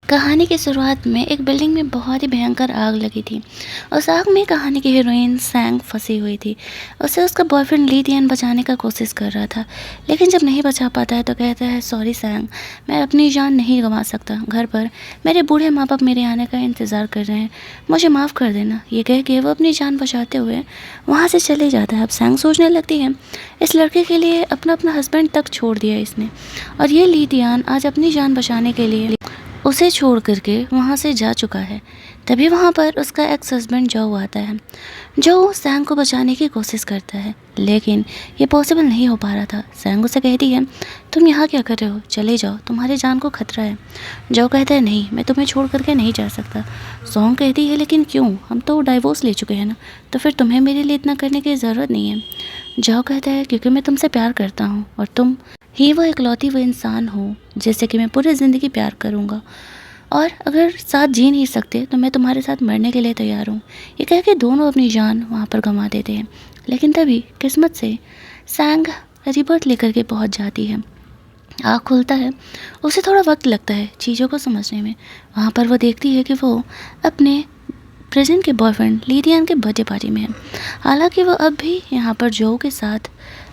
कहानी की शुरुआत में एक बिल्डिंग में बहुत ही भयंकर आग लगी थी। उस आग में कहानी की हीरोइन सैंग फंसी हुई थी। उसे उसका बॉयफ्रेंड ली दियान बचाने का कोशिश कर रहा था, लेकिन जब नहीं बचा पाता है तो कहता है, सॉरी सैंग, मैं अपनी जान नहीं गंवा सकता। घर पर मेरे बूढ़े माँ बाप मेरे आने का इंतज़ार कर रहे हैं, मुझे माफ़ कर देना। ये कह के वो अपनी जान बचाते हुए वहाँ से चले जाता है। अब सैंग सोचने लगती है, इस लड़के के लिए अपना अपना हस्बैंड तक छोड़ दिया इसने, और ये ली दियान आज अपनी जान बचाने के लिए उसे छोड़ करके वहाँ से जा चुका है। तभी वहाँ पर उसका एक्स हस्बैंड जो आता है। जो सैंग को बचाने की कोशिश करता है, लेकिन ये पॉसिबल नहीं हो पा रहा था। सैंग उसे कहती है, तुम यहाँ क्या कर रहे हो, चले जाओ, तुम्हारी जान को खतरा है। जो कहता है, नहीं, मैं तुम्हें छोड़ करके नहीं जा सकता। सॉन्ग कहती है, लेकिन क्यों, हम तो डाइवोर्स ले चुके हैं ना, तो फिर तुम्हें मेरे लिए इतना करने की ज़रूरत नहीं है। जो कहता है, क्योंकि मैं तुमसे प्यार करता हूँ और तुम ही वो इकलौती वो इंसान हो जिससे कि मैं पूरी ज़िंदगी प्यार करूँगा, और अगर साथ जी नहीं सकते तो मैं तुम्हारे साथ मरने के लिए तैयार हूँ। ये कह के दोनों अपनी जान वहाँ पर गंवा देते हैं। लेकिन तभी किस्मत से सैंग रिबर्थ लेकर के पहुँच जाती है। आँख खुलता है, उसे थोड़ा वक्त लगता है चीज़ों को समझने में। वहाँ पर वो देखती है कि वो अपने प्रेजेंट के बॉयफ्रेंड लीडियन के बर्थडे पार्टी में है। हालांकि वो अब भी यहाँ पर जो के साथ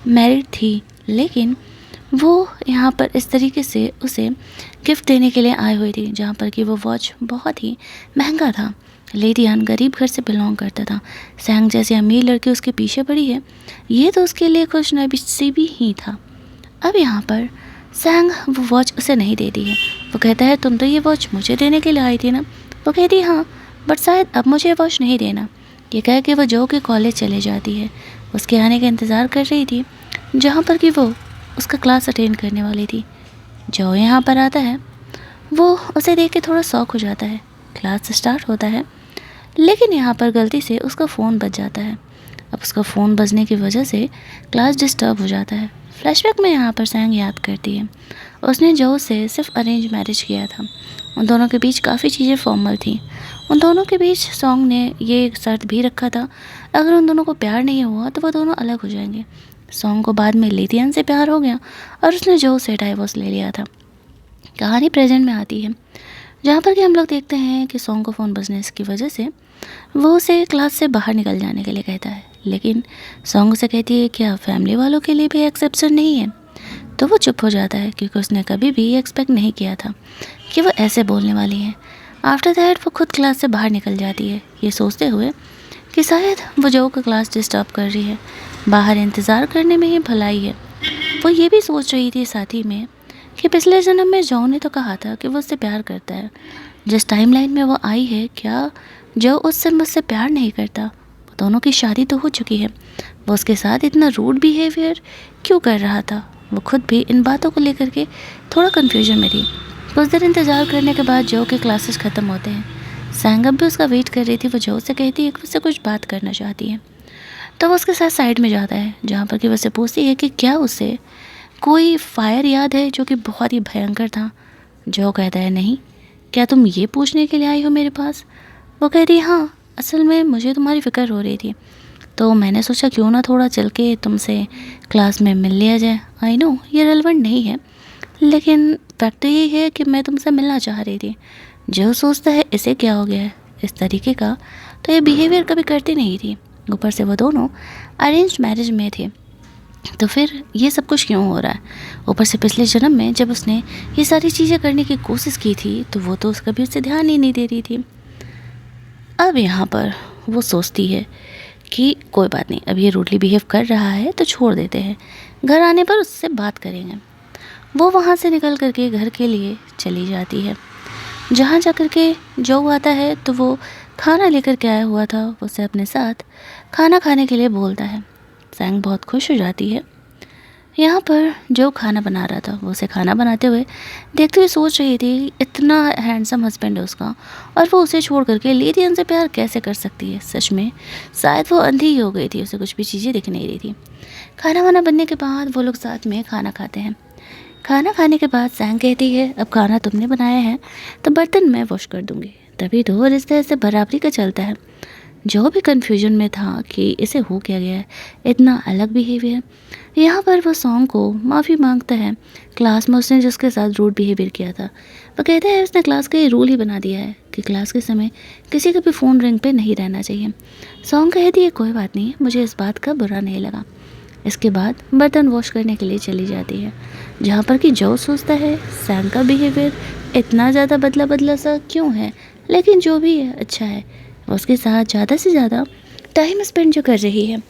मैरिड थी, लेकिन वो यहाँ पर इस तरीके से उसे गिफ्ट देने के लिए आई हुई थी, जहाँ पर कि वो वॉच बहुत ही महंगा था। लेडियान गरीब घर से बिलोंग करता था। सैंग जैसे अमीर लड़की उसके पीछे पड़ी है, ये तो उसके लिए खुश नसीबी ही था। अब यहाँ पर सैंग वो वॉच उसे नहीं देती है। वो कहता है, तुम तो ये वॉच मुझे देने के लिए आई थी ना। वो कहती है, हाँ, बट शायद अब मुझे वॉच नहीं देना। ये कह के वो जो के कॉलेज चले जाती है। उसके आने का इंतज़ार कर रही थी, जहाँ पर कि वो उसका क्लास अटेंड करने वाली थी। जो यहाँ पर आता है, वो उसे देख के थोड़ा शॉक हो जाता है। क्लास स्टार्ट होता है, लेकिन यहाँ पर गलती से उसका फ़ोन बज जाता है। अब उसका फ़ोन बजने की वजह से क्लास डिस्टर्ब हो जाता है। फ्लैशबैक में यहाँ पर सैंग याद करती है, उसने जो से सिर्फ अरेंज मैरिज किया था। उन दोनों के बीच काफ़ी चीज़ें फॉर्मल थी। उन दोनों के बीच सॉन्ग ने ये शर्त भी रखा था, अगर उन दोनों को प्यार नहीं हुआ तो वो दोनों अलग हो जाएंगे। सॉन्ग को बाद में लिथियन से प्यार हो गया और उसने जो से डाइवोर्स ले लिया था। कहानी प्रेजेंट में आती है, जहाँ पर कि हम लोग देखते हैं कि सॉन्ग को फ़ोन बजने की वजह से वो उसे क्लास से बाहर निकल जाने के लिए कहता है, लेकिन सॉन्ग उसे कहती है, क्या फैमिली वालों के लिए भी एक्सेप्शन नहीं है। तो वो चुप हो जाता है, क्योंकि उसने कभी भी एक्सपेक्ट नहीं किया था कि वो ऐसे बोलने वाली है। आफ्टर दैट वो खुद क्लास से बाहर निकल जाती है, ये सोचते हुए कि शायद वो जो का क्लास डिस्टर्ब कर रही है, बाहर इंतज़ार करने में ही भलाई है। वो ये भी सोच रही थी साथ ही में कि पिछले जन्म में जो ने तो कहा था कि वो उससे प्यार करता है। जिस टाइमलाइन में वो आई है, क्या जो उससे मुझसे प्यार नहीं करता? वो दोनों की शादी तो हो चुकी है, वो उसके साथ इतना रूड बिहेवियर क्यों कर रहा था? वो खुद भी इन बातों को लेकर के थोड़ा कन्फ्यूजन में थी। कुछ देर इंतज़ार करने के बाद जो के क्लासेस ख़त्म होते हैं। सैंग अब भी उसका वेट कर रही थी। वो जो से कहती है कि उससे कुछ बात करना चाहती है, तो वो उसके साथ साइड में जाता है, जहाँ पर कि वो उससे पूछती है कि क्या उसे कोई फायर याद है जो कि बहुत ही भयंकर था। जो कहता है, नहीं, क्या तुम ये पूछने के लिए आई हो मेरे पास? वो कहती है, हाँ, असल में मुझे तुम्हारी फ़िक्र हो रही थी, तो मैंने सोचा क्यों ना थोड़ा चल के तुमसे क्लास में मिल लिया जाए। आई नो ये रेलेवेंट नहीं है, लेकिन फैक्ट तो यही है कि मैं तुमसे मिलना चाह रही थी। जो सोचता है इसे क्या हो गया है इस तरीके का, तो ये बिहेवियर कभी करती नहीं थी। ऊपर से वो दोनों अरेंज मैरिज में थे, तो फिर ये सब कुछ क्यों हो रहा है? ऊपर से पिछले जन्म में जब उसने ये सारी चीज़ें करने की कोशिश की थी, तो वो तो कभी उससे ध्यान ही नहीं दे रही थी। अब यहाँ पर वो सोचती है कि कोई बात नहीं, अब ये रूडली बिहेव कर रहा है तो छोड़ देते हैं, घर आने पर उससे बात करेंगे। वो वहाँ से निकल करके घर के लिए चली जाती है। जहाँ जा कर के जो आता है, तो वो खाना लेकर के आया हुआ था, वो उसे अपने साथ खाना खाने के लिए बोलता है। सैंग बहुत खुश हो जाती है। यहाँ पर जो खाना बना रहा था, वो उसे खाना बनाते हुए देखते हुए सोच रही थी, इतना हैंडसम हस्बैंड है उसका, और वो उसे छोड़ करके लेडियन से प्यार कैसे कर सकती है? सच में शायद वो अंधी ही हो गई थी, उसे कुछ भी चीज़ें दिख नहीं रही थी। खाना वाना बनने के बाद वो लोग साथ में खाना खाते हैं। खाना खाने के बाद सैंग कहती है, अब खाना तुमने बनाया है तो बर्तन मैं वॉश कर दूँगी। तभी तो रिश्ता ऐसे बराबरी का चलता है। जो भी कन्फ्यूजन में था कि इसे हो क्या गया है, इतना अलग बिहेवियर। यहाँ पर वो सॉन्ग को माफ़ी मांगता है। क्लास में उसने जिसके साथ रूड बिहेवियर किया था, वो कहता है उसने क्लास का ये रूल ही बना दिया है कि क्लास के समय किसी का भी फ़ोन रिंग पे नहीं रहना चाहिए। सॉन्ग कहती है कोई बात नहीं, मुझे इस बात का बुरा नहीं लगा। इसके बाद बर्तन वॉश करने के लिए चली जाती है, जहाँ पर कि जो सोचता है सैंग का बिहेवियर इतना ज़्यादा बदला बदला सा क्यों है, लेकिन जो भी है अच्छा है। वो उसके साथ ज़्यादा से ज़्यादा टाइम स्पेंड जो कर रही है।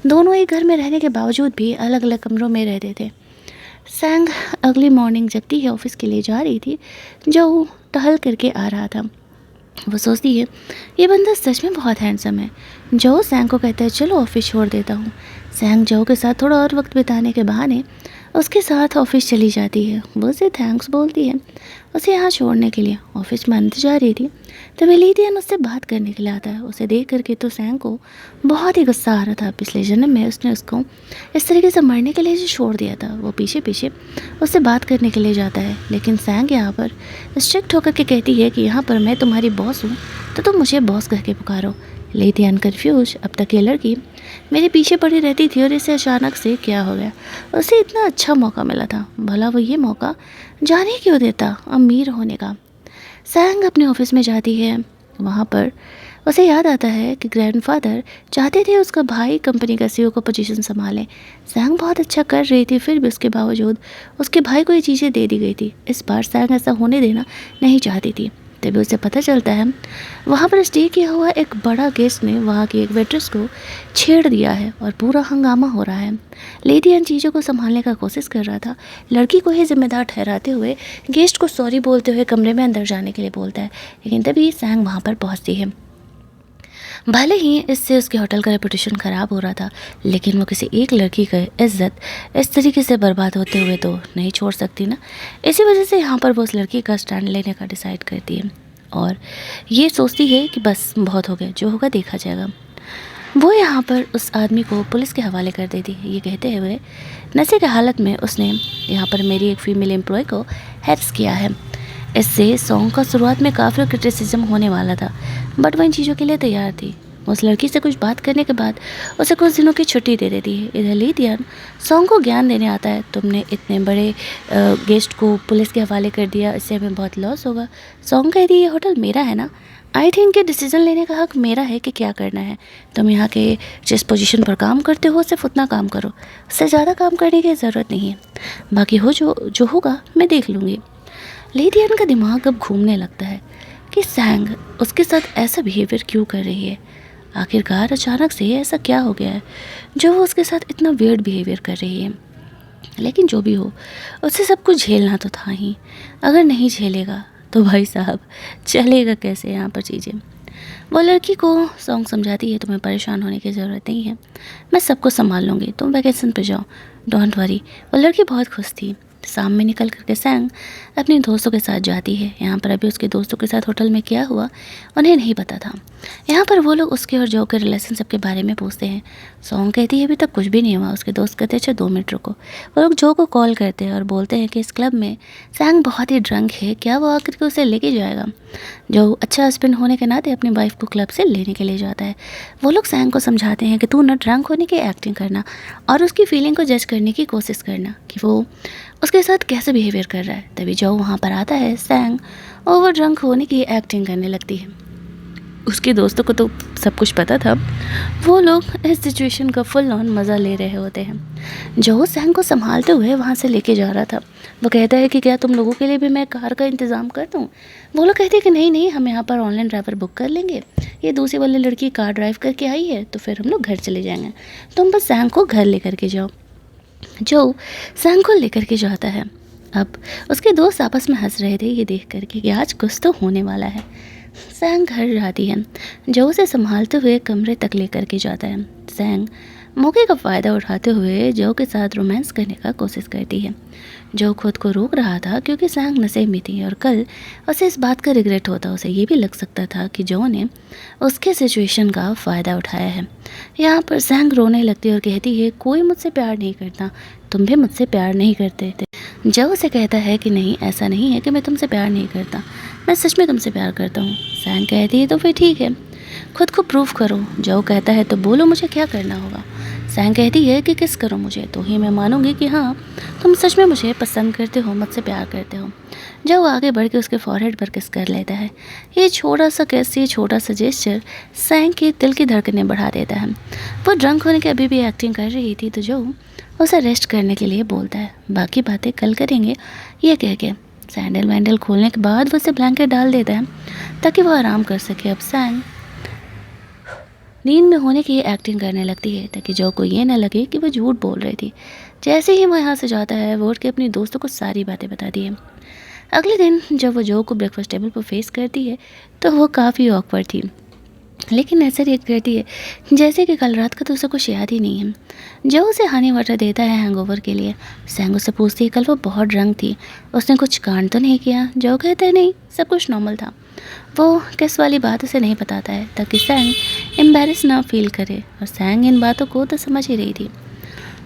दोनों एक घर में रहने के बावजूद भी अलग अलग कमरों में रहते थे। सैंग अगली मॉर्निंग जबकि है ऑफिस के लिए जा रही थी, जो टहल करके आ रहा था। वो सोचती है ये बंदा सच में बहुत हैंडसम है। जो सैंग को कहता है चलो ऑफिस छोड़ देता हूँ। सैंग जो के साथ थोड़ा और वक्त बिताने के बहाने उसके साथ ऑफिस चली जाती है। वो उसे थैंक्स बोलती है उसे यहाँ छोड़ने के लिए। ऑफिस में अंदर जा रही थी तभी लीदियन उससे बात करने के लिए आता है। उसे देख करके तो सैंग को बहुत ही गुस्सा आ रहा था। पिछले जन्म में उसने उसको इस तरीके से मरने के लिए जो छोड़ दिया था। वो पीछे पीछे उससे बात करने के लिए जाता है, लेकिन सैंग यहाँ पर स्ट्रिक्ट होकर के कहती है कि यहाँ पर मैं तुम्हारी बॉस हूँ तो तुम मुझे बॉस कह के पुकारो। लीदियन कन्फ्यूज, अब तक ये लड़की मेरे पीछे पड़ी रहती थी और इसे अचानक से क्या हो गया। उसे इतना अच्छा मौका मिला था, भला वो ये मौका जाने क्यों देता अमीर होने का। सैंग अपने ऑफिस में जाती है। वहाँ पर उसे याद आता है कि ग्रैंडफादर चाहते थे उसका भाई कंपनी का सीईओ को पोजीशन संभाले। सैंग बहुत अच्छा कर रही थी, फिर भी उसके बावजूद उसके भाई को ये चीज़ें दे दी गई थी। इस बार सैंग ऐसा होने देना नहीं चाहती थी। तभी उसे पता चलता है वहाँ पर स्टे किया हुआ एक बड़ा गेस्ट ने वहाँ की एक वेट्रेस को छेड़ दिया है और पूरा हंगामा हो रहा है। लेडी इन चीज़ों को संभालने का कोशिश कर रहा था, लड़की को ही जिम्मेदार ठहराते हुए गेस्ट को सॉरी बोलते हुए कमरे में अंदर जाने के लिए बोलता है। लेकिन तभी सैंग वहाँ पर पहुँचती है। भले ही इससे उसके होटल का रेपुटेशन ख़राब हो रहा था, लेकिन वो किसी एक लड़की का इज्जत इस तरीके से बर्बाद होते हुए तो नहीं छोड़ सकती ना। इसी वजह से यहाँ पर वो उस लड़की का स्टैंड लेने का डिसाइड करती है और ये सोचती है कि बस बहुत हो गया, जो होगा देखा जाएगा। वो यहाँ पर उस आदमी को पुलिस के हवाले कर देती है, ये कहते हुए नशे की हालत में उसने यहाँ पर मेरी एक फ़ीमेल एम्प्लॉय को हैरेस किया है। इससे सॉन्ग का शुरुआत में काफ़ी क्रिटिसिज्म होने वाला था, बट वो इन चीज़ों के लिए तैयार थी। उस लड़की से कुछ बात करने के बाद उसे कुछ दिनों की छुट्टी दे देती है। इधर लीदियन सॉन्ग को ज्ञान देने आता है, तुमने इतने बड़े गेस्ट को पुलिस के हवाले कर दिया, इससे हमें बहुत लॉस होगा। सॉन्ग कहती है ये होटल मेरा है ना, आई थिंक कि डिसीजन लेने का हक मेरा है कि क्या करना है। तुम यहाँ के जिस पोजीशन पर काम करते हो सिर्फ उतना काम करो, उससे ज़्यादा काम करने की ज़रूरत नहीं है। बाकी हो जो होगा मैं देख लूँगी। लीदियन का दिमाग अब घूमने लगता है कि सैंग उसके साथ ऐसा बिहेवियर क्यों कर रही है। आखिरकार अचानक से ऐसा क्या हो गया है जो वो उसके साथ इतना वियर्ड बिहेवियर कर रही है। लेकिन जो भी हो, उससे सब कुछ झेलना तो था ही। अगर नहीं झेलेगा तो भाई साहब चलेगा कैसे यहाँ पर चीज़ें। वो लड़की को सॉन्ग समझाती है तुम्हें परेशान होने की ज़रूरत नहीं है, मैं सबको संभाल लूँगी, तुम वैकेशन पे जाओ, डोंट वरी। वो लड़की बहुत खुश थी। शाम में निकल करके सैंग अपने दोस्तों के साथ जाती है। यहाँ पर अभी उसके दोस्तों के साथ होटल में क्या हुआ उन्हें नहीं पता था। यहाँ पर वो लोग उसके और जो के रिलेशनशिप के बारे में पूछते हैं। सॉन्ग कहती है अभी तक कुछ भी नहीं हुआ। उसके दोस्त कहते हैं अच्छा 2 मिनट रुको। वो लोग जो को कॉल करते हैं और बोलते हैं कि इस क्लब में सैंग बहुत ही ड्रंक है, क्या वो आकर के उसे लेके जाएगा। जो अच्छा हस्बैंड होने के नाते अपनी वाइफ को क्लब से लेने के लिए जाता है। वो लोग सैंग को समझाते हैं कि तू ना ड्रंक होने की एक्टिंग करना और उसकी फीलिंग को जज करने की कोशिश करना कि वो उसके साथ कैसे बिहेवियर कर रहा है। तभी जो वहाँ पर आता है सैंग ओवर ड्रंक होने की एक्टिंग करने लगती है। उसके दोस्तों को तो सब कुछ पता था, वो लोग इस सिचुएशन का फुल ऑन मज़ा ले रहे होते हैं। जो सैंग को संभालते हुए वहाँ से लेके जा रहा था, वो कहता है कि क्या तुम लोगों के लिए भी मैं कार का इंतज़ाम कर दूँ। वो लोग कहते हैं कि नहीं नहीं, हम यहाँ पर ऑनलाइन ड्राइवर बुक कर लेंगे, ये दूसरी वाली लड़की कार ड्राइव करके आई है तो फिर हम लोग घर चले जाएंगे, तुम बस सैंग को घर लेकर के जाओ। जो सैंग को लेकर के जाता है। अब उसके दोस्त आपस में हंस रहे थे ये देख करके कि आज कुछ तो होने वाला है। सैंग घर जाती है, जो उसे संभालते हुए कमरे तक लेकर के जाता है। सैंग मौके का फ़ायदा उठाते हुए जो के साथ रोमांस करने का कोशिश करती है। जो खुद को रोक रहा था क्योंकि सैंग नशे में थी और कल उसे इस बात का रिग्रेट होता। उसे ये भी लग सकता था कि जो ने उसके सिचुएशन का फ़ायदा उठाया है। यहाँ पर सैंग रोने लगती है और कहती है कोई मुझसे प्यार नहीं करता, तुम भी मुझसे प्यार नहीं करते थे। जो उसे कहता है कि नहीं ऐसा नहीं है कि मैं तुमसे प्यार नहीं करता, मैं सच में तुमसे प्यार करता हूँ। सैंग कहती है तो फिर ठीक है, खुद को प्रूव करो। जो कहता है तो बोलो मुझे क्या करना होगा। सैंग कहती है कि किस करो मुझे, तो ही मैं मानूंगी कि हाँ तुम सच में मुझे पसंद करते हो, मुझसे प्यार करते हो। जो आगे बढ़ के उसके फॉरहेड पर किस कर लेता है। ये छोटा सा किस, ये छोटा सा जेस्चर सैंग के दिल की धड़कनें बढ़ा देता है। वो ड्रंक होने की अभी भी एक्टिंग कर रही थी तो जो उसे रेस्ट करने के लिए बोलता है। बाकी बातें कल करेंगे, ये कह के सैंडल वैंडल खोलने के बाद वो उसे ब्लैंकेट डाल देता है ताकि वो आराम कर सके। अब सैंग नींद में होने की एक्टिंग करने लगती है ताकि जो को ये ना लगे कि वो झूठ बोल रही थी। जैसे ही वो यहाँ से जाता है वो उठ के अपनी दोस्तों को सारी बातें बताती है। अगले दिन जब वो जो को ब्रेकफास्ट टेबल पर फेस करती है तो वो काफ़ी ऑकवर्ड थी, लेकिन ऐसा रिएक्ट करती है जैसे कि कल रात का तो उसे कुछ याद ही नहीं है। जो उसे हनी वाटर देता है हैंगओवर के लिए। सैंग उससे पूछती है कल वो बहुत ड्रंक थी, उसने कुछ कांड तो नहीं किया। जो कहता है नहीं, सब कुछ नॉर्मल था। वो किस वाली बात उसे नहीं बताता है ताकि सैंग एम्बेरस ना फील करे, और सैंग इन बातों को तो समझ ही रही थी।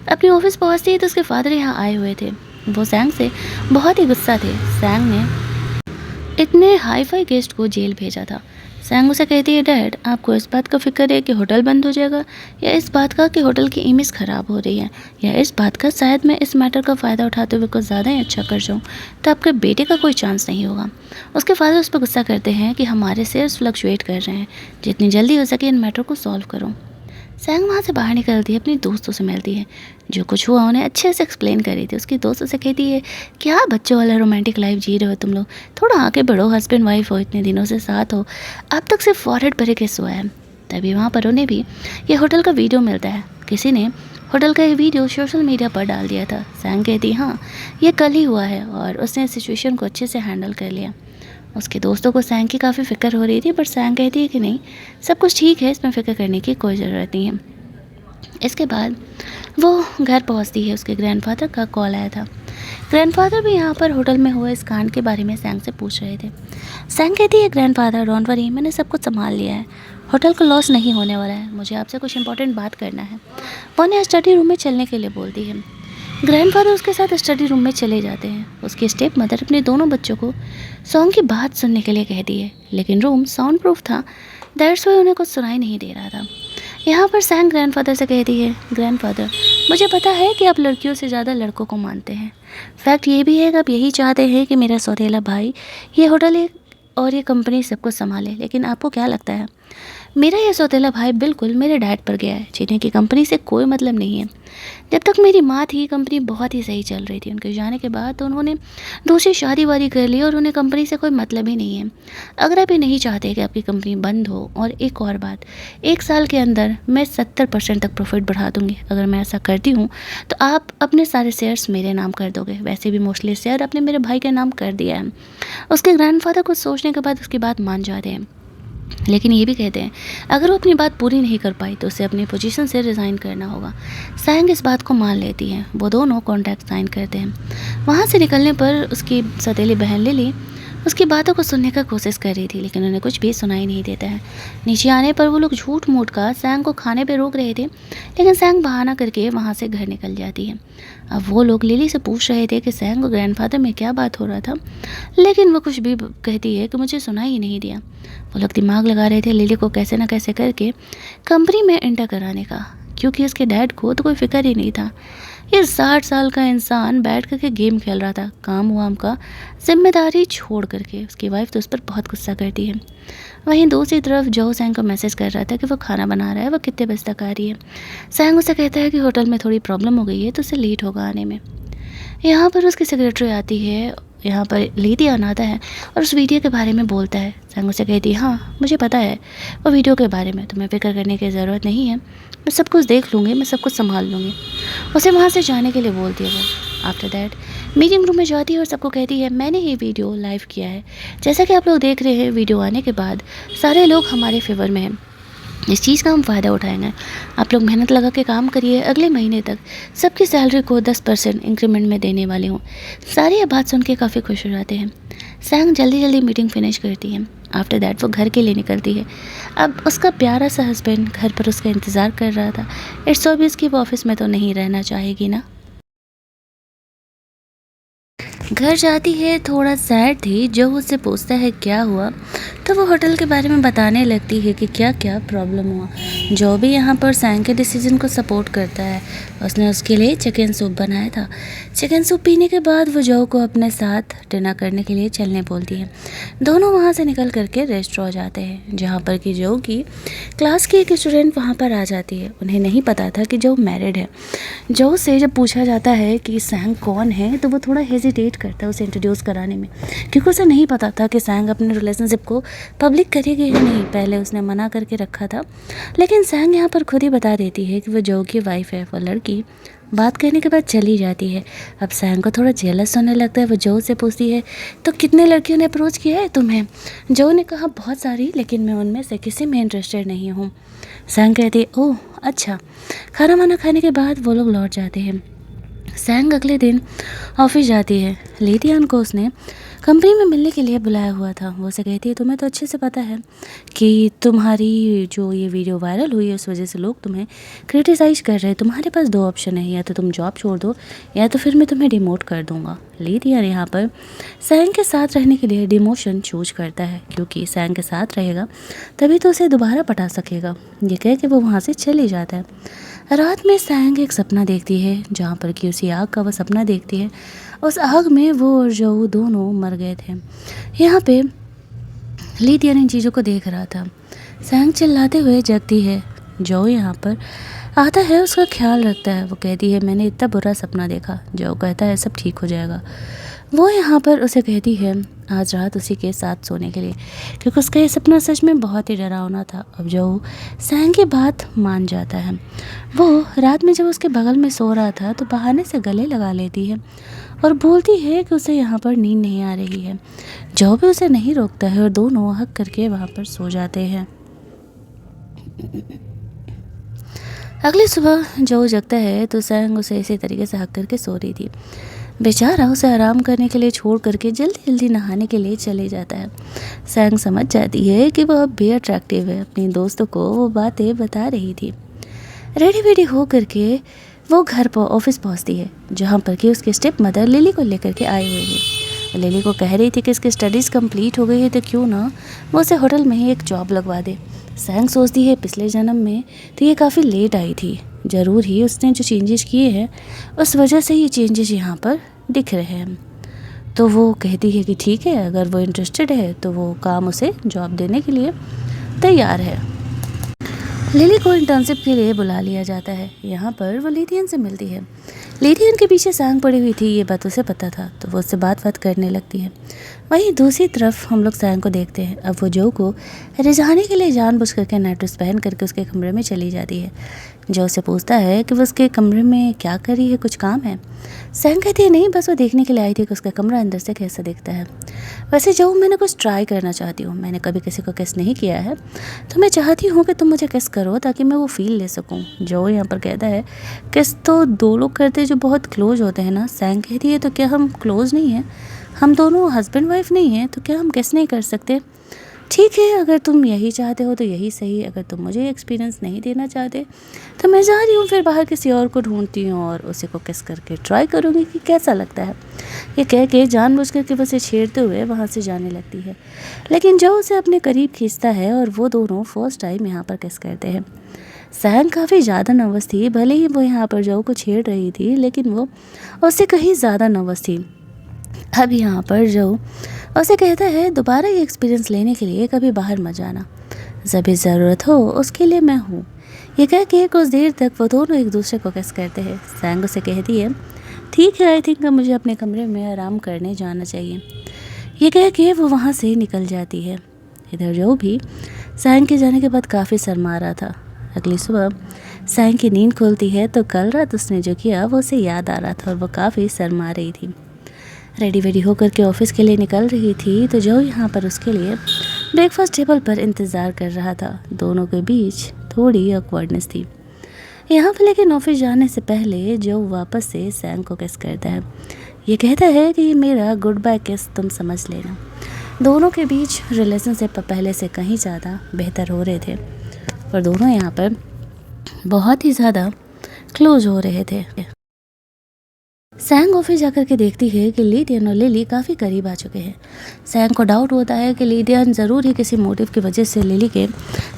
अपने ऑफिस पहुंचती है तो उसके फादर यहाँ आए हुए थे। वो सैंग से बहुत ही गुस्सा थे। सैंग ने इतने हाई फाई गेस्ट को जेल भेजा था। सैंग उसे कहती है डैड आपको इस बात का फिक्र है कि होटल बंद हो जाएगा, या इस बात का कि होटल की इमेज ख़राब हो रही है, या इस बात का शायद मैं इस मैटर का फ़ायदा उठाते हुए कुछ ज़्यादा ही अच्छा कर जाऊँ तो आपके बेटे का कोई चांस नहीं होगा। उसके फादर उस पर गुस्सा करते हैं कि हमारे शेयर्स फ्लक्चुएट कर रहे हैं, जितनी जल्दी हो सके इन मैटर को सॉल्व करो। सैंग वहाँ से बाहर निकलती है, अपनी दोस्तों से मिलती है। जो कुछ हुआ उन्हें अच्छे से एक्सप्लेन कर रही थी। उसकी दोस्तों से कहती है क्या बच्चों वाला रोमांटिक लाइफ जी रहे हो तुम लोग, थोड़ा आगे बढ़ो, हस्बैंड वाइफ हो, इतने दिनों से साथ हो, अब तक सिर्फ फॉरहेड पर ही किस हुआ है। तभी वहाँ पर उन्हें भी ये होटल का वीडियो मिलता है। किसी ने होटल का ये वीडियो सोशल मीडिया पर डाल दिया था। सैंग कहती हाँ ये कल ही हुआ है और उसने सिचुएशन को अच्छे से हैंडल कर लिया। उसके दोस्तों को सैंग की काफ़ी फ़िक्र हो रही थी, पर सैंग कहती है कि नहीं सब कुछ ठीक है, इसमें फ़िक्र करने की कोई ज़रूरत नहीं है। इसके बाद वो घर पहुंचती है। उसके ग्रैंडफादर का कॉल आया था। ग्रैंडफादर भी यहाँ पर होटल में हुए इस कांड के बारे में सैंग से पूछ रहे थे। सैंग कहती है ग्रैंडफादर डोंट वरी, मैंने सब कुछ संभाल लिया है, होटल को लॉस नहीं होने वाला है, मुझे आपसे कुछ इंपॉर्टेंट बात करना है। वो उन्हें स्टडी रूम में चलने के लिए बोलती है। ग्रैंडफादर उसके साथ स्टडी रूम में चले जाते हैं। उसकी स्टेप मदर अपने दोनों बच्चों को सॉन्ग की बात सुनने के लिए कहती है, लेकिन रूम साउंड प्रूफ था, दैट्स वाई उन्हें कुछ सुनाई नहीं दे रहा था। यहाँ पर सैंग ग्रैंडफादर से कहती है ग्रैंडफादर मुझे पता है कि आप लड़कियों से ज़्यादा लड़कों को मानते हैं, फैक्ट ये भी है कि आप यही चाहते हैं कि मेरा सौतेला भाई ये होटल और ये कंपनी सब कुछ संभाले, लेकिन आपको क्या लगता है मेरा ये सौतेला भाई बिल्कुल मेरे डैड पर गया है, जिन्हें की कंपनी से कोई मतलब नहीं है। जब तक मेरी माँ थी कंपनी बहुत ही सही चल रही थी, उनके जाने के बाद तो उन्होंने दूसरी शादी वादी कर ली और उन्हें कंपनी से कोई मतलब ही नहीं है। अगर आप ये नहीं चाहते कि आपकी कंपनी बंद हो, और एक और बात, 1 साल के अंदर मैं 70% तक प्रॉफिट बढ़ा दूंगी। अगर मैं ऐसा करती हूँ तो आप अपने सारे शेयर्स मेरे नाम कर दोगे, वैसे भी मोस्टली शेयर आपने मेरे भाई के नाम कर दिया है। उसके ग्रैंडफादर कुछ सोचने के बाद उसकी बात मान जाते हैं, लेकिन ये भी कहते हैं अगर वो अपनी बात पूरी नहीं कर पाई तो उसे अपनी पोजीशन से रिज़ाइन करना होगा। सैंग इस बात को मान लेती है। वो दोनों कॉन्ट्रैक्ट साइन करते हैं। वहाँ से निकलने पर उसकी सौतेली बहन लिली उसकी बातों को सुनने का कोशिश कर रही थी, लेकिन उन्हें कुछ भी सुनाई नहीं देता है। नीचे आने पर वो लोग झूठ मूठ का सैंग को खाने पे रोक रहे थे, लेकिन सैंग बहाना करके वहाँ से घर निकल जाती है। अब वो लोग लिली से पूछ रहे थे कि सैंग और ग्रैंडफादर में क्या बात हो रहा था, लेकिन वो कुछ भी कहती है कि मुझे सुनाई ही नहीं दिया। वो लोग दिमाग लगा रहे थे लिली को कैसे ना कैसे करके कंपनी में एंटर कराने का, क्योंकि उसके डैड को तो कोई फिक्र ही नहीं था। ये 60 साल का इंसान बैठ करके गेम खेल रहा था, काम वाम का जिम्मेदारी छोड़ करके। उसकी वाइफ तो उस पर बहुत गुस्सा करती है। वहीं दूसरी तरफ जो सैंग को मैसेज कर रहा था कि वो खाना बना रहा है, वो कितने बजे तक आ रही है। सैंग उसे कहता है कि होटल में थोड़ी प्रॉब्लम हो गई है तो उसे लेट होगा आने में। यहाँ पर उसकी सेक्रेटरी आती है, यहाँ पर लिदियान आता है और उस वीडियो के बारे में बोलता है। सैंग उसे कहती है हाँ मुझे पता है वो वीडियो के बारे में, तुम्हें फिक्र करने की ज़रूरत नहीं है, मैं सब कुछ देख लूँगी, मैं सब कुछ संभाल लूँगी। उसे वहाँ से जाने के लिए बोलती है वो। आफ्टर दैट मीटिंग रूम में जाती है और सबको कहती है मैंने ये वीडियो लाइव किया है, जैसा कि आप लोग देख रहे हैं वीडियो आने के बाद सारे लोग हमारे फेवर में हैं, इस चीज़ का हम फ़ायदा उठाएंगे। आप लोग मेहनत लगा के काम करिए, अगले महीने तक सबकी सैलरी को 10% इंक्रीमेंट में देने वाले हूँ। सारी ये बात सुन के काफ़ी खुश हो जाते हैं। सैंग जल्दी जल्दी मीटिंग फिनिश करती है। आफ्टर दैट वो घर के लिए निकलती है। अब उसका प्यारा सा हस्बैंड घर पर उसका इंतज़ार कर रहा था। इट्स ऑब्वियस कि वो ऑफिस में तो नहीं रहना चाहेगी ना। घर जाती है थोड़ा सैड थी। जो उससे पूछता है क्या हुआ, तो वो होटल के बारे में बताने लगती है कि क्या क्या प्रॉब्लम हुआ। जो भी यहाँ पर सैंग के डिसीजन को सपोर्ट करता है। उसने उसके लिए चिकन सूप बनाया था। चिकन सूप पीने के बाद वो जो को अपने साथ डिनर करने के लिए चलने बोलती है। दोनों वहाँ से निकल करके रेस्टोरेंट जाते हैं, जहाँ पर कि जो की क्लास की एक स्टूडेंट वहाँ पर आ जाती है। उन्हें नहीं पता था कि जो मैरिड है। जो से जब पूछा जाता है कि सैंग कौन है, तो वो थोड़ा हेजिटेट करता है उसे इंट्रोड्यूस कराने में, क्योंकि उसे नहीं पता था कि सैंग अपने रिलेशनशिप को पब्लिक करेगी या नहीं। पहले उसने मना करके रखा था, लेकिन सैंग यहाँ पर खुद ही बता देती है कि वो जो की वाइफ है। वो लड़की बात करने के बाद चली जाती है। अब सैंग को थोड़ा जेलस होने लगता है। वो जो से पूछती है तो कितने लड़कियों ने अप्रोच किया है तुम्हें? जो ने कहा बहुत सारी, लेकिन मैं उनमें से किसी में इंटरेस्टेड नहीं हूँ। सैंग कहती है ओह अच्छा। खाना वाना खाने के बाद वो लोग लौट जाते हैं। सैंग अगले दिन ऑफिस जाती है। लेडियन को उसने कंपनी में मिलने के लिए बुलाया हुआ था। वो उसे कहती है तुम्हें तो अच्छे से पता है कि तुम्हारी जो ये वीडियो वायरल हुई है उस वजह से लोग तुम्हें क्रिटिसाइज कर रहे हैं। तुम्हारे पास दो ऑप्शन है, या तो तुम जॉब छोड़ दो या तो फिर मैं तुम्हें डिमोट कर दूंगा। लेडियन यहाँ पर सैंग के साथ रहने के लिए डिमोशन चूज करता है, क्योंकि सैंग के साथ रहेगा तभी तो उसे दोबारा पटा सकेगा। ये कह के वो वहाँ से चले जाता है। रात में सैंग एक सपना देखती है, जहाँ पर कि उसी आग का वो सपना देखती है। उस आग में वो और जो दोनों मर गए थे। यहाँ पे लीडियन इन चीज़ों को देख रहा था। सैंग चिल्लाते हुए जगती है। जो यहाँ पर आता है उसका ख्याल रखता है। वो कहती है मैंने इतना बुरा सपना देखा। जो कहता है सब ठीक हो जाएगा। वो यहाँ पर उसे कहती है आज रात उसी के साथ सोने के लिए, क्योंकि उसका ये सपना सच में बहुत ही डरावना था। अब जो सैंग की बात मान जाता है। वो रात में जब उसके बगल में सो रहा था तो बहाने से गले लगा लेती है और बोलती है कि उसे यहाँ पर नींद नहीं आ रही है। जो भी उसे नहीं रोकता है और दोनों हक करके वहाँ पर सो जाते हैं। अगली सुबह जो जगता है तो सैंग उसे इसी तरीके से हक करके सो रही थी। बेचारा उसे आराम करने के लिए छोड़ करके जल्दी जल्दी नहाने के लिए चले जाता है। सैंग समझ जाती है कि वह अब भी अट्रैक्टिव है। अपनी दोस्तों को वो बातें बता रही थी। रेडी वेडी हो करके वो घर पर ऑफिस पहुंचती है, जहां पर कि उसके स्टेप मदर लिली को लेकर के आई हुई है। लिली को कह रही थी कि इसकी स्टडीज़ कंप्लीट हो गई है तो क्यों ना वो उसे होटल में ही एक जॉब लगवा दे। सैंग सोचती है पिछले जन्म में तो ये काफ़ी लेट आई थी। ज़रूर ही उसने जो चेंजेस किए हैं उस वजह से ये चेंजेस यहाँ पर दिख रहे हैं। तो वो कहती है कि ठीक है, अगर वो इंटरेस्टेड है तो वो काम उसे जॉब देने के लिए तैयार है। लिली को इंटर्नशिप के लिए बुला लिया जाता है। यहाँ पर वो लेडियन से मिलती है। लेडियन के पीछे सैंग पड़ी हुई थी, ये बात उसे पता था, तो वो उससे बात करने लगती है। वहीं दूसरी तरफ हम लोग सैंग को देखते हैं। अब वो जो को रिझाने के लिए जानबूझ करके नाइट ड्रेस पहन करके उसके कमरे में चली जाती है। जो उसे पूछता है कि वो उसके कमरे में क्या कर रही है, कुछ काम है? सैंग कहती है नहीं, बस वो देखने के लिए आई थी कि उसका कमरा अंदर से कैसा दिखता है। वैसे जो मैंने कुछ ट्राई करना चाहती हूँ। मैंने कभी किसी को किस नहीं किया है, तो मैं चाहती हूँ कि तुम मुझे किस करो ताकि मैं वो फील ले सकूँ। जो यहाँ पर कहता है किस तो दो लोग करते हैं जो बहुत क्लोज होते हैं ना। सैंग कहती है तो क्या हम क्लोज नहीं हैं? हम दोनों हस्बैंड वाइफ नहीं हैं, तो क्या हम किस नहीं कर सकते? ठीक है, अगर तुम यही चाहते हो तो यही सही। अगर तुम मुझे एक्सपीरियंस नहीं देना चाहते तो मैं जा रही हूँ, फिर बाहर किसी और को ढूंढती हूँ और उसी को किस करके ट्राई करूँगी कि कैसा लगता है। ये कह के जानबूझ करके उसे छेड़ते हुए वहाँ से जाने लगती है। लेकिन जो उसे अपने करीब खींचता है और वो दोनों फर्स्ट टाइम यहाँ पर किस करते हैं। सैंग काफ़ी ज़्यादा नर्वस थी। भले ही वो यहाँ पर जो को छेड़ रही थी, लेकिन वो उससे कहीं ज़्यादा नर्वस थी। अब यहाँ पर जो उसे कहता है दोबारा ये एक्सपीरियंस लेने के लिए कभी बाहर मत जाना, जब भी ज़रूरत हो उसके लिए मैं हूँ। ये कह के कुछ देर तक वो दोनों एक दूसरे को किस करते हैं। सैंग उसे कहती है ठीक है, आई थिंक अब मुझे अपने कमरे में आराम करने जाना चाहिए। ये कह के वो वहाँ से निकल जाती है। इधर जो भी सैंग के जाने के बाद काफ़ी शर्मा रहा था। अगली सुबह सैंग की नींद खुलती है तो कल रात उसने जो किया वो उसे याद आ रहा था और वो काफ़ी शर्मा रही थी। रेडी वेडी होकर के ऑफिस के लिए निकल रही थी तो जो यहाँ पर उसके लिए ब्रेकफास्ट टेबल पर इंतज़ार कर रहा था। दोनों के बीच थोड़ी ऑकवर्डनेस थी यहाँ पर, लेकिन ऑफिस जाने से पहले जो वापस से सैंग को किस करता है। ये कहता है कि ये मेरा गुड बाय किस तुम समझ लेना। दोनों के बीच रिलेशनशिप पहले से कहीं ज़्यादा बेहतर हो रहे थे और दोनों यहाँ पर बहुत ही ज़्यादा क्लोज हो रहे थे। सैंग ऑफिस जाकर के देखती है कि लीदियन और लिली काफ़ी करीब आ चुके हैं। सैंग को डाउट होता है कि लीदियन ज़रूर ही किसी मोटिव की वजह से लिली के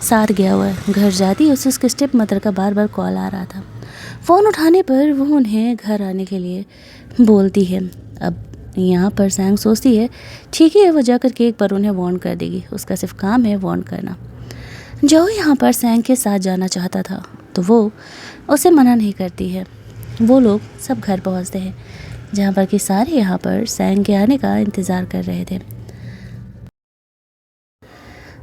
साथ गया हुआ है। घर जाती उसे उसके स्टेप मदर का बार बार कॉल आ रहा था। फ़ोन उठाने पर वो उन्हें घर आने के लिए बोलती है। अब यहाँ पर सैंग सोचती है ठीक है, वो जाकर के एक बार उन्हें वार्न कर देगी, उसका सिर्फ काम है वार्न करना। जो यहाँ पर सैंग के साथ जाना चाहता था तो वो उसे मना नहीं करती है। वो लोग सब घर पहुँचते हैं जहाँ पर कि सारे यहाँ पर सैंग के आने का इंतज़ार कर रहे थे।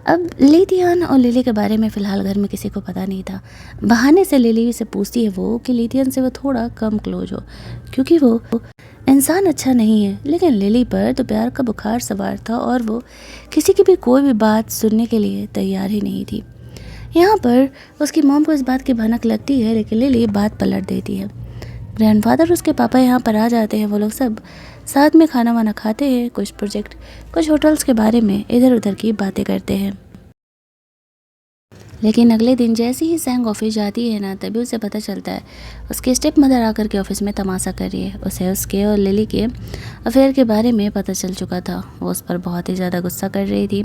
अब लीदियन और लिली के बारे में फ़िलहाल घर में किसी को पता नहीं था। बहाने से लिली से पूछती है वो कि लीदियन से वो थोड़ा कम क्लोज हो, क्योंकि वो इंसान अच्छा नहीं है। लेकिन लिली पर तो प्यार का बुखार सवार था और वो किसी की भी कोई भी बात सुनने के लिए तैयार ही नहीं थी। यहाँ पर उसकी मॉम को इस बात की भनक लगती है, लेकिन लिली बात पलट देती है। ग्रैंडफादर उसके पापा यहाँ पर आ जाते हैं। वो लोग सब साथ में खाना वाना खाते हैं, कुछ प्रोजेक्ट, कुछ होटल्स के बारे में इधर उधर की बातें करते हैं। लेकिन अगले दिन जैसे ही सैंग ऑफिस जाती है ना, तभी उसे पता चलता है उसकी स्टेप मदर आकर के ऑफिस में तमाशा कर रही है। उसे उसके और लिली के अफेयर के बारे में पता चल चुका था। वो उस पर बहुत ही ज़्यादा गुस्सा कर रही थी।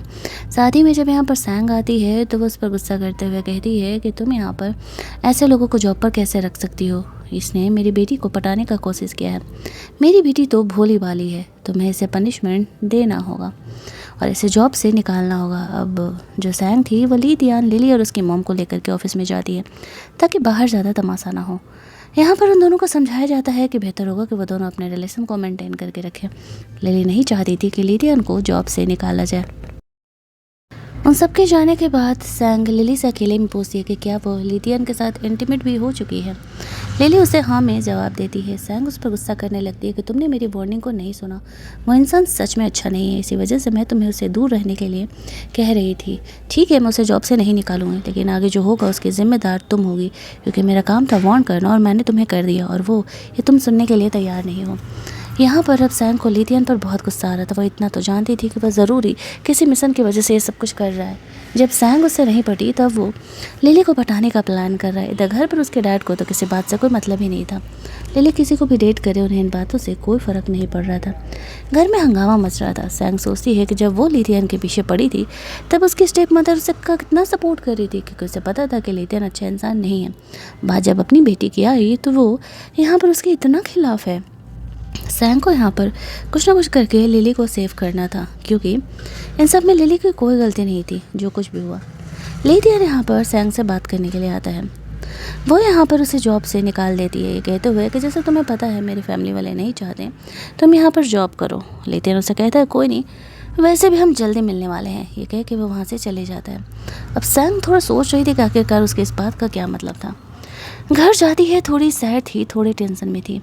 साथ ही में जब यहाँ पर सैंग आती है तो वो उस पर गुस्सा करते हुए कहती है कि तुम यहाँ पर ऐसे लोगों को जॉब पर कैसे रख सकती हो। इसने मेरी बेटी को पटाने का कोशिश किया है। मेरी बेटी तो भोली भाली है, तुम्हें इसे पनिशमेंट देना होगा और इसे जॉब से निकालना होगा। अब जो सैंग थी वो लीदियन, लिली और उसकी मॉम को लेकर के ऑफिस में जाती है ताकि बाहर ज़्यादा तमाशा ना हो। यहाँ पर उन दोनों को समझाया जाता है कि बेहतर होगा कि वो दोनों अपने रिलेशन को मेंटेन करके रखें। लिली नहीं चाहती थी कि लीदियन को जॉब से निकाला जाए। उन सबके जाने के बाद सैंग लिली से अकेले में पूछती है कि क्या वो लीदियन के साथ इंटीमेट भी हो चुकी है। लिली उसे हाँ में जवाब देती है। सैंग उस पर गुस्सा करने लगती है कि तुमने मेरी वार्निंग को नहीं सुना। वो इंसान सच में अच्छा नहीं है, इसी वजह से मैं तुम्हें उससे दूर रहने के लिए कह रही थी। ठीक है, मैं उसे जॉब से नहीं निकालूंगी, लेकिन आगे जो होगा उसकी जिम्मेदार तुम होगी, क्योंकि मेरा काम था वार्न करना और मैंने तुम्हें कर दिया और वो ये तुम सुनने के लिए तैयार नहीं हो। यहाँ पर अब सैंग को लीदियन पर बहुत गुस्सा आ रहा था। वो इतना तो जानती थी कि वह ज़रूरी किसी मिशन की वजह से ये सब कुछ कर रहा है। जब सैंग उससे नहीं पटी तब वो लिली को पटाने का प्लान कर रहा है। इधर घर पर उसके डैड को तो किसी बात से कोई मतलब ही नहीं था। लिली किसी को भी डेट करे, उन्हें इन बातों से कोई फ़र्क नहीं पड़ रहा था। घर में हंगामा मच रहा था। सैंग सोचती है कि जब वो लीदियन के पीछे पड़ी थी तब उसकी स्टेप मदर उसे कितना सपोर्ट कर रही थी, क्योंकि उसे पता था कि लीदियन अच्छा इंसान नहीं है। बात जब अपनी बेटी की आई तो वो यहाँ पर उसके इतना खिलाफ है। सैंग को यहाँ पर कुछ ना कुछ करके लिली को सेव करना था, क्योंकि इन सब में लिली की कोई गलती नहीं थी। जो कुछ भी हुआ, लीदियन यहाँ पर सैंग से बात करने के लिए आता है। वो यहाँ पर उसे जॉब से निकाल देती है, ये कहते हुए कि जैसे तुम्हें पता है मेरी फैमिली वाले नहीं चाहते तुम यहाँ पर जॉब करो। लीदियन उसे कहता है कोई नहीं, वैसे भी हम जल्दी मिलने वाले हैं। ये कह के वो वहाँ से चले जाता है। अब सैंग थोड़ा सोच रही थी कि आखिरकार उसके इस बात का क्या मतलब था। घर जाती है, थोड़ी सैड थी, थोड़ी टेंशन में थी।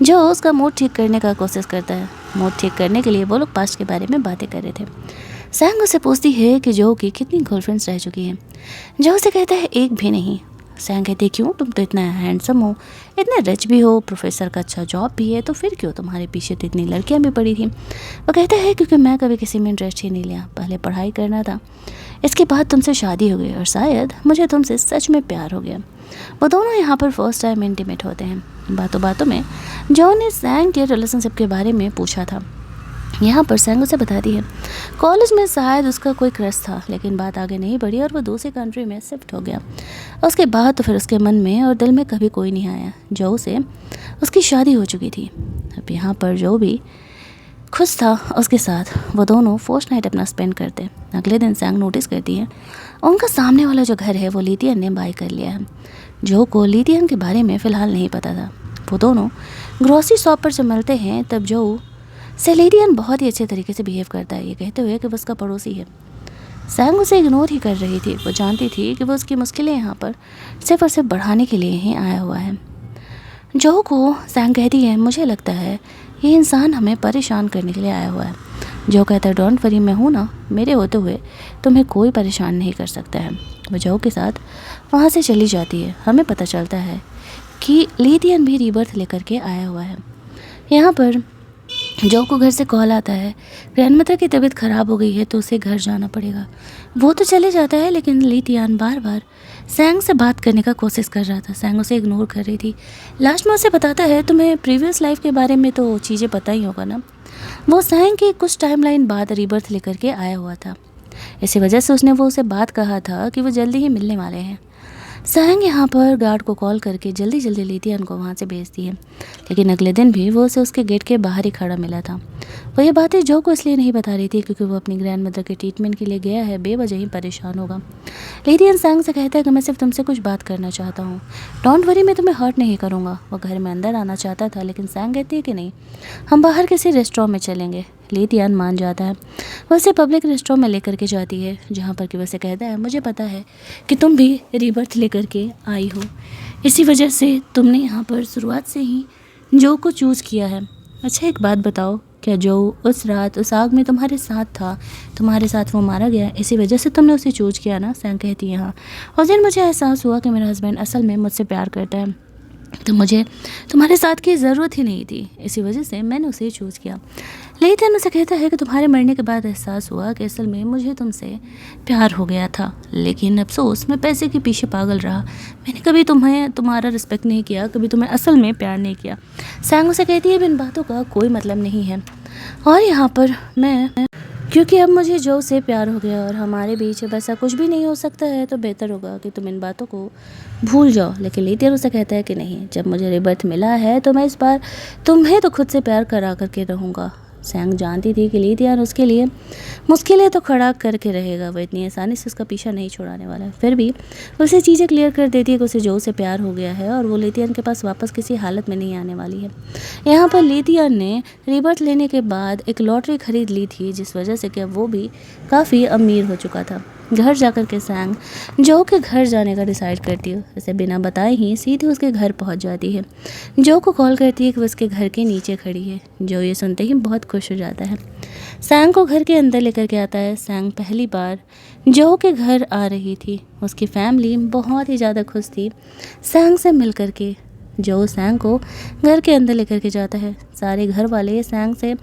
जो उसका मूड ठीक करने का कोशिश करता है। मूड ठीक करने के लिए वो लोग पास्ट के बारे में बातें कर रहे थे। सैंग उसे पूछती है कि जो की कितनी गर्लफ्रेंड्स रह चुकी हैं। जो उसे कहता है एक भी नहीं। सैंग कहती है क्यों, तुम तो इतना हैंडसम हो, इतने रिच भी हो, प्रोफेसर का अच्छा जॉब भी है, तो फिर क्यों तुम्हारे पीछे तो इतनी लड़कियां भी पड़ी थी। वो कहता है क्योंकि मैं कभी किसी में इंटरेस्ट ही नहीं लिया, पहले पढ़ाई करना था, इसके बाद तुमसे शादी हो गई और शायद मुझे तुमसे सच में प्यार हो गया। वो दोनों यहाँ पर फर्स्ट टाइम इंटीमेट होते हैं। बातों बातों में जो ने सैंग के रिलेशनशिप के बारे में पूछा था। यहाँ पर सैंग उसे बताती है कॉलेज में शायद उसका कोई क्रश था, लेकिन बात आगे नहीं बढ़ी और वो दूसरी कंट्री में शिफ्ट हो गया। उसके बाद तो फिर उसके मन में और दिल में कभी कोई नहीं आया। जो से उसकी शादी हो चुकी थी। अब यहाँ पर जो भी खुश था उसके साथ वो दोनों फर्स्ट नाइट अपना स्पेंड करते। अगले दिन सैंग नोटिस करती है उनका सामने वाला जो घर है वो लीदियन ने बाय कर लिया है। जो को लीदियन के बारे में फ़िलहाल नहीं पता था। वो दोनों ग्रोसरी शॉप पर जब मिलते हैं तब जो से लीदियन बहुत ही अच्छे तरीके से बिहेव करता है, ये कहते हुए कि वो उसका पड़ोसी है। सैंग उसे इग्नोर ही कर रही थी। वो जानती थी कि वो उसकी मुश्किलें यहाँ पर सिर्फ और सिर्फ बढ़ाने के लिए ही आया हुआ है। जो को सैंग कहती है मुझे लगता है ये इंसान हमें परेशान करने के लिए आया हुआ है। जो कहता है डोंट वरी, मैं हूँ ना, मेरे होते हुए तुम्हें कोई परेशान नहीं कर सकता है। वो जो के साथ वहाँ से चली जाती है। हमें पता चलता है कि लीदियन भी रीबर्थ लेकर के आया हुआ है। यहाँ पर जो को घर से कॉल आता है, ग्रैंडमदर की तबीयत ख़राब हो गई है तो उसे घर जाना पड़ेगा। वो तो चले जाता है लेकिन ली तियान बार बार सैंग से बात करने का कोशिश कर रहा था। सैंग उसे इग्नोर कर रही थी। लास्ट में उसे बताता है, तुम्हें प्रीवियस लाइफ के बारे में तो चीज़ें पता ही होगा ना। वो सैंग की कुछ टाइमलाइन बाद रीबर्थ लेकर के आया हुआ था। इसी वजह से उसने वो उसे बात कहा था कि वो जल्दी ही मिलने वाले हैं। सैंग यहाँ पर गार्ड को कॉल करके जल्दी जल्दी लीतियन को वहाँ से भेजती है, लेकिन अगले दिन भी वो उसे उसके गेट के बाहर ही खड़ा मिला था। वो ये बातें जो को इसलिए नहीं बता रही थी क्योंकि वो अपनी ग्रैंड मदर के ट्रीटमेंट के लिए गया है, बेवजह ही परेशान होगा। लीतियन सैंग से कहता है कि मैं सिर्फ तुमसे कुछ बात करना चाहता हूँ, डोंट वरी, मैं तुम्हें हर्ट नहीं करूँगा। वो घर में अंदर आना चाहता था लेकिन सैंग कहती है कि नहीं, हम बाहर किसी रेस्टोरेंट में चलेंगे। लीतियन मान जाता है। वो उसे पब्लिक रेस्टोरेंट में लेकर के जाती है जहाँ पर कि वैसे कहता है, मुझे पता है कि तुम भी रीबर्थ लेकर के आई हो, इसी वजह से तुमने यहाँ पर शुरुआत से ही जो को चूज़ किया है। अच्छा एक बात बताओ, क्या जो उस रात उस आग में तुम्हारे साथ था, तुम्हारे साथ वो मारा गया, इसी वजह से तुमने उसे चूज़ किया ना? सैंग कहती है हाँ। उस दिन मुझे एहसास हुआ कि मेरा हस्बैंड असल में मुझसे प्यार करता है, तो मुझे तुम्हारे साथ की ज़रूरत ही नहीं थी, इसी वजह से मैंने उसे चूज़ किया। लेकिन उसे कहता है कि तुम्हारे मरने के बाद एहसास हुआ कि असल में मुझे तुमसे प्यार हो गया था, लेकिन अफसोस मैं पैसे के पीछे पागल रहा। मैंने कभी तुम्हारा रिस्पेक्ट नहीं किया, कभी तुम्हें असल में प्यार नहीं किया। सैंग उसे कहती है, इन बातों का कोई मतलब नहीं है, और यहाँ पर मैं क्योंकि अब मुझे जो से प्यार हो गया और हमारे बीच अब ऐसा कुछ भी नहीं हो सकता है, तो बेहतर होगा कि तुम इन बातों को भूल जाओ। लेकिन लीतियन उसे कहता है कि नहीं, जब मुझे रिबर्थ मिला है तो मैं इस बार तुम्हें तो खुद से प्यार करा करके रहूँगा। सैंग जानती थी कि लीतियन उसके लिए मुश्किलें तो खड़ा करके रहेगा, वो इतनी आसानी से उसका पीछा नहीं छुड़ाने वाला है। फिर भी उसे चीज़ें क्लियर कर देती है कि उसे जो से प्यार हो गया है और वो लीतियन के पास वापस किसी हालत में नहीं आने वाली है। यहाँ पर लीतियन ने रिबर्थ लेने के बाद एक लॉटरी खरीद ली थी, जिस वजह से कि वो भी काफ़ी अमीर हो चुका था। घर जाकर के सैंग जो के घर जाने का डिसाइड करती है। उसे बिना बताए ही सीधे उसके घर पहुंच जाती है। जो को कॉल करती है कि वो उसके घर के नीचे खड़ी है। जो ये सुनते ही बहुत खुश हो जाता है, सैंग को घर के अंदर लेकर के आता है। सैंग पहली बार जो के घर आ रही थी, उसकी फैमिली बहुत ही ज़्यादा खुश थी सैंग से मिल कर के। जो सैंग को घर के अंदर लेकर के जाता है। सारे घर वाले सैंग से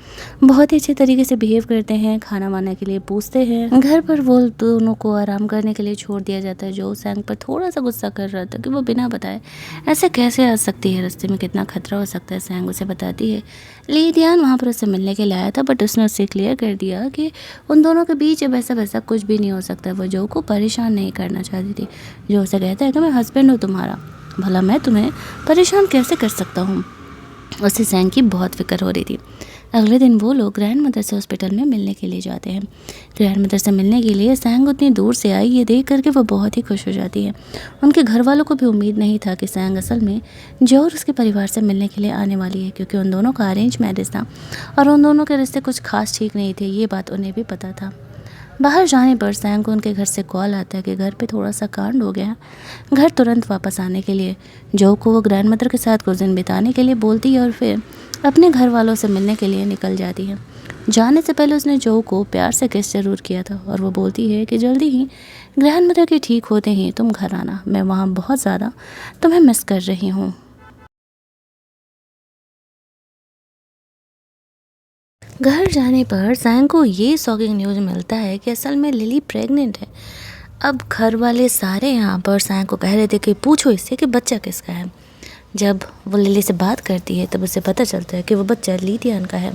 बहुत ही अच्छे तरीके से बिहेव करते हैं, खाना वाना के लिए पूछते हैं। घर पर वो दोनों को आराम करने के लिए छोड़ दिया जाता है। जो सैंग पर थोड़ा सा गुस्सा कर रहा था कि वो बिना बताए ऐसे कैसे आ सकती है, रास्ते में कितना खतरा हो सकता है। सैंग उसे बताती है लीतियन वहाँ पर उससे मिलने के लिए आया था, बट उसने उससे क्लियर कर दिया कि उन दोनों के बीच अब ऐसा वैसा कुछ भी नहीं हो सकता। वो जो को परेशान नहीं करना चाहती थी। जो उसे कहता है कि मैं हस्बैंड हूँ तुम्हारा, भला मैं तुम्हें परेशान कैसे कर सकता हूँ। उसे सैंग की बहुत फिक्र हो रही थी। अगले दिन वो लोग ग्रैंड मदर से हॉस्पिटल में मिलने के लिए जाते हैं। ग्रैंड मदर से मिलने के लिए सैंग उतनी दूर से आई, ये देख करके वो बहुत ही खुश हो जाती है। उनके घर वालों को भी उम्मीद नहीं था कि सैंग असल में जो और उसके परिवार से मिलने के लिए आने वाली है, क्योंकि उन दोनों का अरेंज मैरिज था और उन दोनों के रिश्ते कुछ खास ठीक नहीं थे। ये बात उन्हें भी पता था। बाहर जाने पर सैंग को उनके घर से कॉल आता है कि घर पे थोड़ा सा कांड हो गया, घर तुरंत वापस आने के लिए। जो को वो ग्रैंड मदर के साथ कुछ दिन बिताने के लिए बोलती है और फिर अपने घर वालों से मिलने के लिए निकल जाती है। जाने से पहले उसने जो को प्यार से किस ज़रूर किया था और वो बोलती है कि जल्दी ही ग्रैंड मदर के ठीक होते ही तुम घर आना, मैं वहाँ बहुत ज़्यादा तुम्हें मिस कर रही हूँ। घर जाने पर सैंग को ये शॉकिंग न्यूज़ मिलता है कि असल में लिली प्रेग्नेंट है। अब घर वाले सारे यहाँ पर सैंग को कह रहे थे कि पूछो इससे कि बच्चा किसका है। जब वो लिली से बात करती है तब उसे पता चलता है कि वो बच्चा लीतियन का है।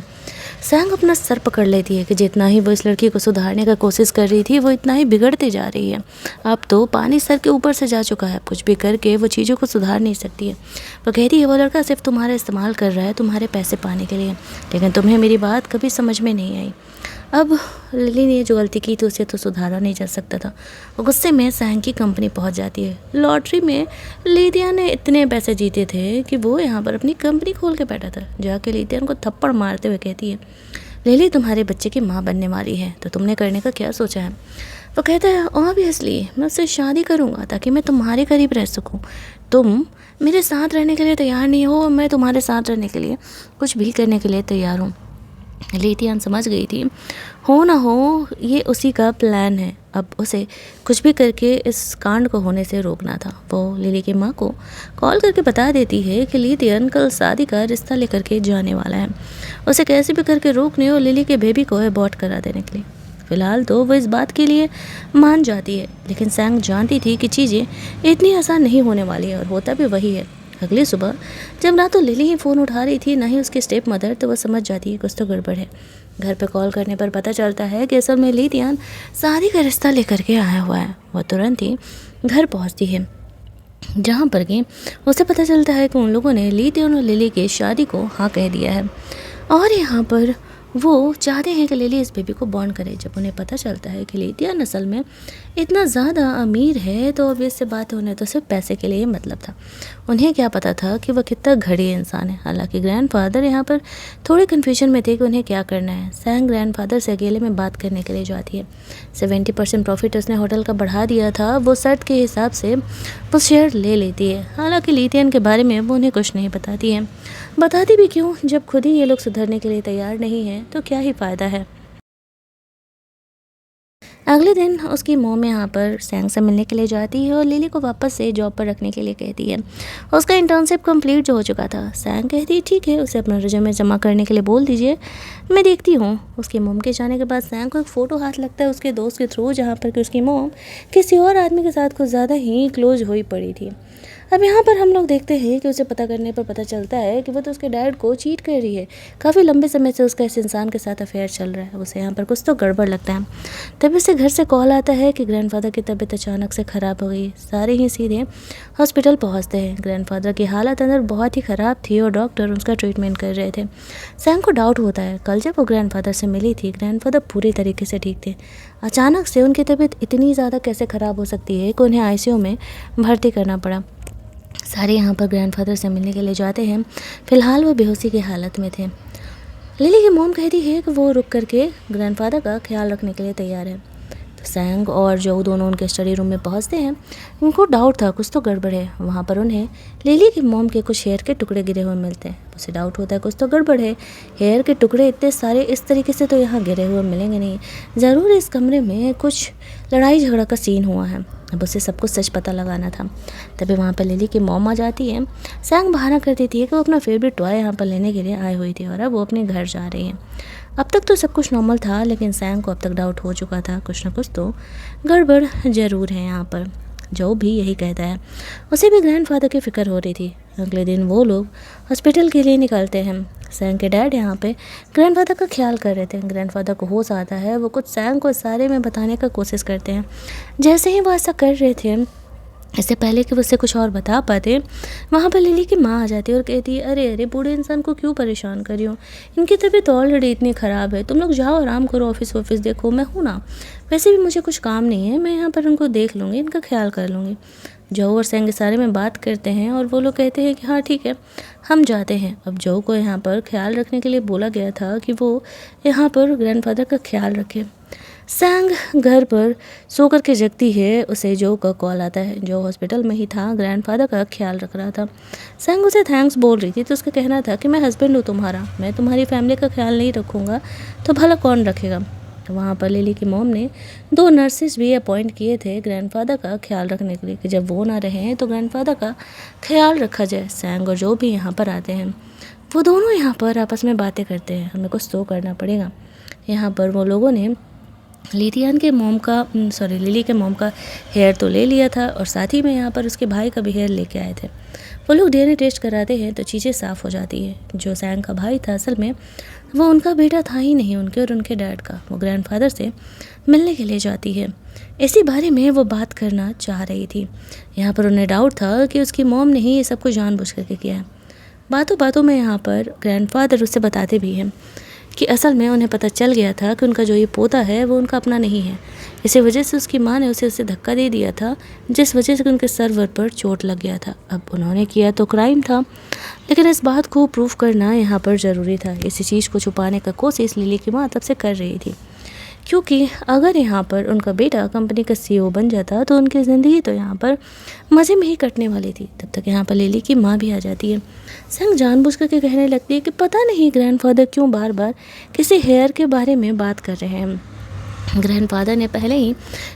सैंग अपना सर पकड़ लेती है कि जितना ही वो इस लड़की को सुधारने का कोशिश कर रही थी, वो इतना ही बिगड़ते जा रही है। अब तो पानी सर के ऊपर से जा चुका है, कुछ भी करके वो चीज़ों को सुधार नहीं सकती है। वो कहती है वो लड़का सिर्फ तुम्हारा इस्तेमाल कर रहा है, तुम्हारे पैसे पाने के लिए, लेकिन तुम्हें मेरी बात कभी समझ में नहीं आई। अब लिली ने जो गलती की थी उसे तो सुधारा नहीं जा सकता था। वो गुस्से में सैंग की कंपनी पहुंच जाती है। लॉटरी में लीदिया ने इतने पैसे जीते थे कि वो यहाँ पर अपनी कंपनी खोल के बैठा था। जाके लीदिया को थप्पड़ मारते हुए कहती है, लिली तुम्हारे बच्चे की माँ बनने वाली है, तो तुमने करने का क्या सोचा है? वो कहता है ऑब्वियसली मैं उससे शादी करूँगा ताकि मैं तुम्हारे करीब रह सकूँ। तुम मेरे साथ रहने के लिए तैयार नहीं हो, मैं तुम्हारे साथ रहने के लिए कुछ भी करने के लिए तैयार हूँ। लिटियन समझ गई थी, हो ना हो ये उसी का प्लान है। अब उसे कुछ भी करके इस कांड को होने से रोकना था। वो लिली की माँ को कॉल करके बता देती है कि लिटियन कल शादी का रिश्ता लेकर के जाने वाला है। उसे कैसे भी करके रोकने और लिली के बेबी को अबॉर्ट करा देने के लिए। फिलहाल तो वो इस बात के लिए मान जाती है, लेकिन सैंग जानती थी कि चीज़ें इतनी आसान नहीं होने वाली है, और होता भी वही है। अगली सुबह जब ना तो लिली ही फ़ोन उठा रही थी, ना ही उसकी स्टेप मदर, तो वह समझ जाती है कुछ तो गड़बड़ है। घर पे कॉल करने पर पता चलता है कि असल में लिटियन शादी का रिश्ता लेकर के आया हुआ है। वह तुरंत ही घर पहुंचती है, जहाँ पर कि उसे पता चलता है कि उन लोगों ने लिटियन और लिली की शादी को हाँ कह दिया है, और यहाँ पर वो चाहते हैं कि लिली इस बेबी को बॉर्न करे। जब उन्हें पता चलता है कि लिटियन असल में इतना ज़्यादा अमीर है, तो ऑब्वियस से बात होने तो सिर्फ पैसे के लिए मतलब था। उन्हें क्या पता था कि वह कितना घड़ी इंसान है। हालांकि ग्रैंडफादर यहाँ पर थोड़े कन्फ्यूजन में थे कि उन्हें क्या करना है। सैंग ग्रैंडफादर से अकेले में बात करने के लिए जाती है। 70% प्रॉफिट उसने होटल का बढ़ा दिया था, वो शर्त के हिसाब से वो शेयर ले लेती है। हालांकि लिटियन के बारे में वो उन्हें कुछ नहीं बताती है। बताती भी क्यों, जब खुद ही ये लोग सुधरने के लिए तैयार नहीं हैं, तो क्या ही फ़ायदा है। अगले दिन उसकी मॉम यहाँ पर सैंग से मिलने के लिए जाती है और लिली को वापस से जॉब पर रखने के लिए कहती है। उसका इंटर्नशिप कंप्लीट जो हो चुका था। सैंग कहती है ठीक है, उसे अपना रिज्यूमे जमा करने के लिए बोल दीजिए, मैं देखती हूँ। उसकी मॉम के जाने के बाद सैंग को एक फ़ोटो हाथ लगता है उसके दोस्त के थ्रू, जहाँ पर कि उसकी मॉम किसी और आदमी के साथ कुछ ज़्यादा ही क्लोज हुई पड़ी थी। अब यहाँ पर हम लोग देखते हैं कि उसे पता करने पर पता चलता है कि वो तो उसके डैड को चीट कर रही है। काफ़ी लंबे समय से उसका इस इंसान के साथ अफेयर चल रहा है। उसे यहाँ पर कुछ तो गड़बड़ लगता है। तभी उसे घर से कॉल आता है कि ग्रैंडफादर की तबीयत अचानक से ख़राब हो गई। सारे ही सीधे हॉस्पिटल पहुँचते हैं। ग्रैंडफादर की हालत अंदर बहुत ही ख़राब थी और डॉक्टर उसका ट्रीटमेंट कर रहे थे। सैंग को डाउट होता है, कल जब वो ग्रैंडफादर से मिली थी, ग्रैंडफादर पूरी तरीके से ठीक थे। अचानक से उनकी तबीयत इतनी ज़्यादा कैसे ख़राब हो सकती है कि उन्हें आईसीयू में भर्ती करना पड़ा। सारे यहाँ पर ग्रैंडफादर से मिलने के लिए जाते हैं। फिलहाल वो बेहोशी की हालत में थे। लिली की मॉम कहती है कि वो रुक करके ग्रैंडफादर का ख्याल रखने के लिए तैयार है। तो सैंग और जो दोनों उनके स्टडी रूम में पहुंचते हैं। उनको डाउट था कुछ तो गड़बड़ है। वहाँ पर उन्हें लिली की मॉम के कुछ हेयर के टुकड़े गिरे हुए मिलते हैं। उसे डाउट होता है कुछ तो गड़बड़ है। हेयर के टुकड़े इतने सारे इस तरीके से तो यहाँ गिरे हुए मिलेंगे नहीं, ज़रूर इस कमरे में कुछ लड़ाई झगड़ा का सीन हुआ है। अब उसे सब कुछ सच पता लगाना था। तभी वहाँ पर लिली की मॉम आ जाती है। सैंग बहाना कर देती है कि वो अपना फेवरेट टॉय यहाँ पर लेने के लिए आई हुई थी और अब वो अपने घर जा रही है। अब तक तो सब कुछ नॉर्मल था, लेकिन सैंग को अब तक डाउट हो चुका था, कुछ ना कुछ तो गड़बड़ ज़रूर है यहाँ पर। जो भी यही कहता है। उसे भी ग्रैंडफादर की फ़िक्र हो रही थी। अगले दिन वो लोग हॉस्पिटल के लिए निकलते हैं। सैंग के डैड यहाँ पे ग्रैंडफादर का ख्याल कर रहे थे। ग्रैंडफादर को होश आता है, वो कुछ सैंग को सारे में बताने का कोशिश करते हैं। जैसे ही वो ऐसा कर रहे थे, इससे पहले कि वो उससे कुछ और बता पाते, वहाँ पर लिली की माँ आ जाती है और कहती है, अरे अरे बूढ़े इंसान को क्यों परेशान कर रही हो, इनकी तबीयत ऑलरेडी इतनी ख़राब है, तुम लोग जाओ आराम करो, ऑफिस देखो, मैं हूँ ना, वैसे भी मुझे कुछ काम नहीं है, मैं यहाँ पर उनको देख लूँगी, इनका ख्याल कर लूँगी। जो और सैंग सारे में बात करते हैं और वो लोग कहते हैं कि हाँ ठीक है, हम जाते हैं। अब जो को यहाँ पर ख्याल रखने के लिए बोला गया था कि वो यहाँ पर ग्रैंडफादर का ख्याल रखे। सैंग घर पर सो कर के जगती है। उसे जो का कॉल आता है। जो हॉस्पिटल में ही था, ग्रैंडफादर का ख्याल रख रहा था। सैंग उसे थैंक्स बोल रही थी, तो उसका कहना था कि मैं हस्बैंड हूँ तुम्हारा, मैं तुम्हारी फैमिली का ख्याल नहीं रखूँगा तो भला कौन रखेगा। वहाँ पर लिली की मॉम ने 2 नर्सेज भी अपॉइंट किए थे ग्रैंडफादर का ख्याल रखने के लिए, कि जब वो ना रहे तो ग्रैंडफादर का ख्याल रखा जाए। सैंग और जो भी यहाँ पर आते हैं, वो दोनों यहाँ पर आपस में बातें करते हैं, हमें कुछ तो करना पड़ेगा। यहाँ पर वो लोगों ने लिली के मॉम का हेयर तो ले लिया था और साथ ही में यहाँ पर उसके भाई का भी हेयर लेके आए थे। वो लोग डीएनए टेस्ट कराते हैं तो चीज़ें साफ़ हो जाती है। जो सैंग का भाई था, असल में वो उनका बेटा था ही नहीं, उनके और उनके डैड का। वो ग्रैंडफादर से मिलने के लिए जाती है। इसी बारे में वो बात करना चाह रही थी। यहाँ पर उन्हें डाउट था कि उसकी मॉम ने ही ये सब कुछ जानबूझ करके किया है। बातों बातों में यहाँ पर ग्रैंडफादर उससे बताते भी हैं कि असल में उन्हें पता चल गया था कि उनका जो ये पोता है वो उनका अपना नहीं है। इसी वजह से उसकी माँ ने उसे धक्का दे दिया था, जिस वजह से उनके सर्वर पर चोट लग गया था। अब उन्होंने किया तो क्राइम था, लेकिन इस बात को प्रूफ करना यहाँ पर ज़रूरी था। इसी चीज़ को छुपाने का कोशिश लिली की माँ तब से कर रही थी। क्योंकि अगर यहाँ पर उनका बेटा कंपनी का सीईओ बन जाता तो उनकी ज़िंदगी तो यहाँ पर मज़े में ही कटने वाली थी। तब तक यहाँ पर लिली की माँ भी आ जाती है। सैंग जानबूझ करके कहने लगती है कि पता नहीं ग्रैंडफादर क्यों बार बार किसी हेयर के बारे में बात कर रहे हैं। ग्रैंडफादर ने पहले ही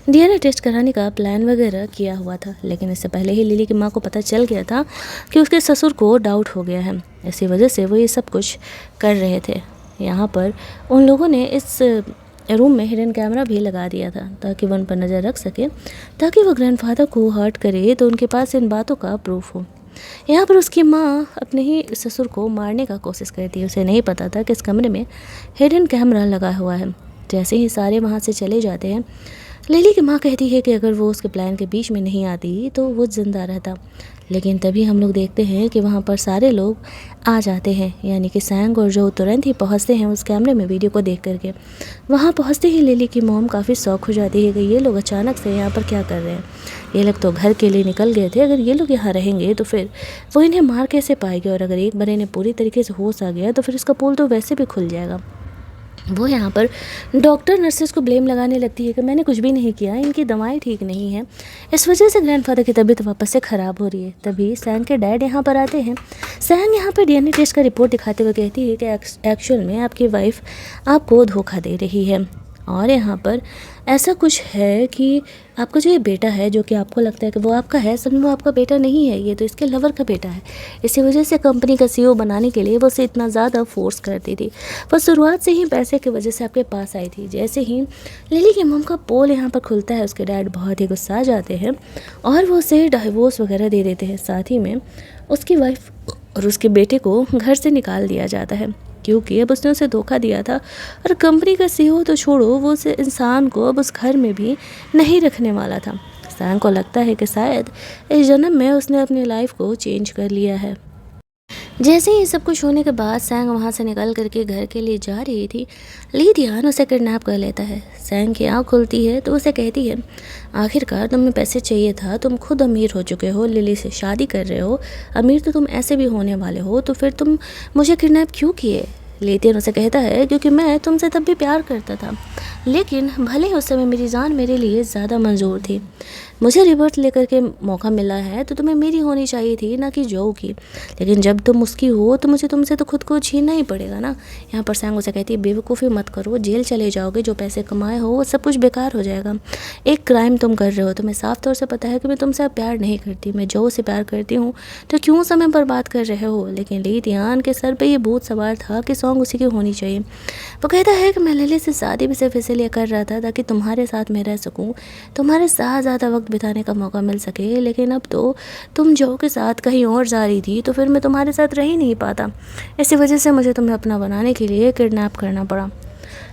डीएनए टेस्ट कराने का प्लान वगैरह किया हुआ था, लेकिन इससे पहले ही लिली की माँ को पता चल गया था कि उसके ससुर को डाउट हो गया है। इसी वजह से वो ये सब कुछ कर रहे थे। यहाँ पर उन लोगों ने इस रूम में हिडन कैमरा भी लगा दिया था ताकि वो उन पर नज़र रख सके, ताकि वो ग्रैंडफादर को हर्ट करे तो उनके पास इन बातों का प्रूफ हो। यहाँ पर उसकी माँ अपने ही ससुर को मारने का कोशिश करती है। उसे नहीं पता था कि इस कमरे में हिडन कैमरा लगा हुआ है। जैसे ही सारे वहाँ से चले जाते हैं, लिली की माँ कहती है कि अगर वो उसके प्लान के बीच में नहीं आती तो वो ज़िंदा रहता। लेकिन तभी हम लोग देखते हैं कि वहाँ पर सारे लोग आ जाते हैं, यानी कि सैंग और जो तुरंत ही पहुँचते हैं उस कैमरे में वीडियो को देख करके। वहाँ पहुँचते ही लिली की मॉम काफ़ी शौक हो जाती है कि ये लोग अचानक से यहाँ पर क्या कर रहे हैं। ये लोग तो घर के लिए निकल गए थे, अगर ये लोग यहाँ रहेंगे तो फिर वो इन्हें मार कैसे पाएंगे, और अगर एक बार इन्हें पूरी तरीके से होश आ गया तो फिर इसका पोल तो वैसे भी खुल जाएगा। वो यहाँ पर डॉक्टर नर्सेस को ब्लेम लगाने लगती है कि मैंने कुछ भी नहीं किया, इनकी दवाएं ठीक नहीं हैं, इस वजह से ग्रैंडफादर की तबीयत वापस से ख़राब हो रही है। तभी सैंग के डैड यहाँ पर आते हैं। सैंग यहाँ पर डीएनए टेस्ट का रिपोर्ट दिखाते हुए कहती है कि एक्चुअल में आपकी वाइफ आपको धोखा दे रही है, और यहाँ पर ऐसा कुछ है कि आपका जो ये बेटा है, जो कि आपको लगता है कि वो आपका है, सच में वो आपका बेटा नहीं है, ये तो इसके लवर का बेटा है। इसी वजह से कंपनी का सीईओ बनाने के लिए वो उसे इतना ज़्यादा फोर्स करती थी। वो शुरुआत से ही पैसे की वजह से आपके पास आई थी। जैसे ही लिली की मम का पोल यहाँ पर खुलता है, उसके डैड बहुत ही गुस्सा जाते हैं और वो उसे डिवोर्स वगैरह दे देते हैं। साथ ही में उसकी वाइफ और उसके बेटे को घर से निकाल दिया जाता है, क्योंकि अब उसने उसे धोखा दिया था। और कंपनी का सीईओ तो छोड़ो, वो उस इंसान को अब उस घर में भी नहीं रखने वाला था। सैंग को लगता है कि शायद इस जन्म में उसने अपनी लाइफ को चेंज कर लिया है। जैसे ही सब कुछ होने के बाद सैंग वहाँ से निकल करके घर के लिए जा रही थी, ली दियान उसे किडनैप कर लेता है। सैंग की आँख खुलती है तो उसे कहती है, आखिरकार तुम्हें पैसे चाहिए था, तुम खुद अमीर हो चुके हो, लिली से शादी कर रहे हो, अमीर तो तुम ऐसे भी होने वाले हो, तो फिर तुम मुझे किडनैप क्यों किए। लेतियन उसे कहता है, क्योंकि मैं तुमसे तब भी प्यार करता था, लेकिन भले ही उस समय मेरी जान मेरे लिए ज़्यादा मंजूर थी। मुझे रिबर्थ लेकर के मौका मिला है तो तुम्हें मेरी होनी चाहिए थी, ना कि जो की। लेकिन जब तुम उसकी हो तो मुझे तुमसे तो खुद को छीनना ही पड़ेगा ना। यहाँ पर सैंग उसे कहती है, बेवकूफ़ी मत करो, जेल चले जाओगे, जो पैसे कमाए हो वो सब कुछ बेकार हो जाएगा। एक क्राइम तुम कर रहे हो, तुम्हें साफ तौर से पता है कि मैं तुमसे अब प्यार नहीं करती, मैं जो उसे प्यार करती हूँ, तो क्यों समय पर बात कर रहे हो। लेकिन ली दियान के सर पर यह भूत सवार था कि सॉन्ग उसी की होनी चाहिए। वो कहता है कि मैं लिली से शादी भी सिर्फ इसलिए कर रहा था ताकि तुम्हारे साथ मैं रह सकूं, तुम्हारे साथ ज़्यादा वक्त बिताने का मौका मिल सके, लेकिन अब तो तुम जो के साथ कहीं और जा रही थी, तो फिर मैं तुम्हारे साथ रह ही नहीं पाता। इसी वजह से मुझे तुम्हें अपना बनाने के लिए किडनैप करना पड़ा।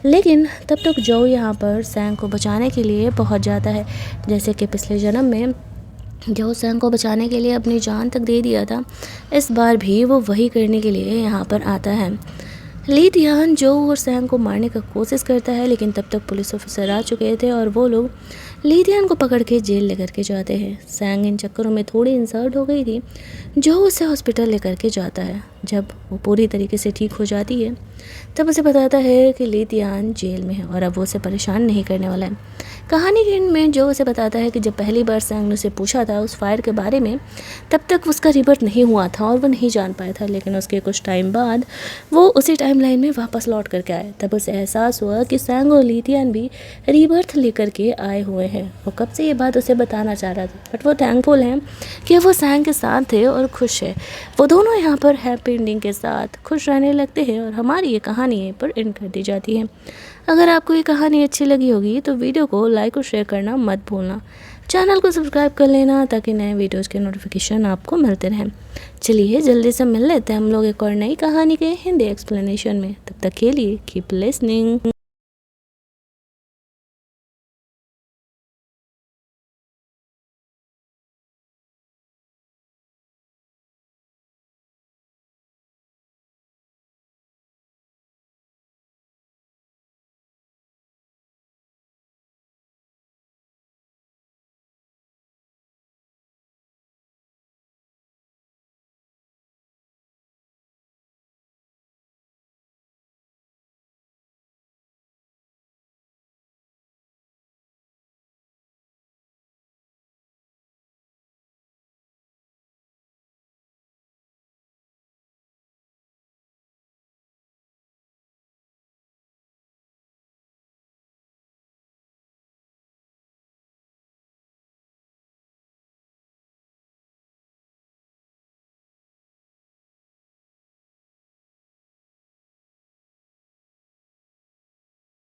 लेकिन तब तक जो यहाँ पर सैंग को बचाने के लिए पहुँच जाता है। जैसे कि पिछले जन्म में जो सैंग को बचाने के लिए अपनी जान तक दे दिया था, इस बार भी वो वही करने के लिए यहाँ पर आता है। ली दियान जो और सैंग को मारने का कोशिश करता है, लेकिन तब तक पुलिस ऑफिसर आ चुके थे और वो लोग ली दियान को पकड़ के जेल लेकर के जाते हैं। सैंग इन चक्करों में थोड़ी इंसर्ट हो गई थी। जो उसे हॉस्पिटल लेकर के जाता है, जब वो पूरी तरीके से ठीक हो जाती है तब उसे बताता है कि ली दियान जेल में है और अब वो उसे परेशान नहीं करने वाला है। कहानी के एंड में जो उसे बताता है कि जब पहली बार सैंग ने उसे पूछा था उस फायर के बारे में, तब तक उसका रिबर्थ नहीं हुआ था और वो नहीं जान पाया था। लेकिन उसके कुछ टाइम बाद वो उसी टाइमलाइन में वापस लौट करके आए। तब उसे एहसास हुआ कि सैंग और ली दियान भी रिबर्थ लेकर के आए हुए हैं। वो कब से ये बात उसे बताना चाह रहा था, बट वो थैंकफुल हैं कि वो सैंग के साथ थे और खुश है। वो दोनों यहाँ पर हैप्पी एंडिंग के साथ खुश रहने लगते हैं और हमारी ये कहानी यहीं पर एंड कर दी जाती है। अगर आपको ये कहानी अच्छी लगी होगी तो वीडियो को लाइक और शेयर करना मत भूलना। चैनल को सब्सक्राइब कर लेना ताकि नए वीडियोज़ के नोटिफिकेशन आपको मिलते रहें। चलिए जल्दी से मिल लेते हैं हम लोग एक और नई कहानी के हिंदी एक्सप्लेनेशन में। तब तक के लिए कीप लिसनिंग।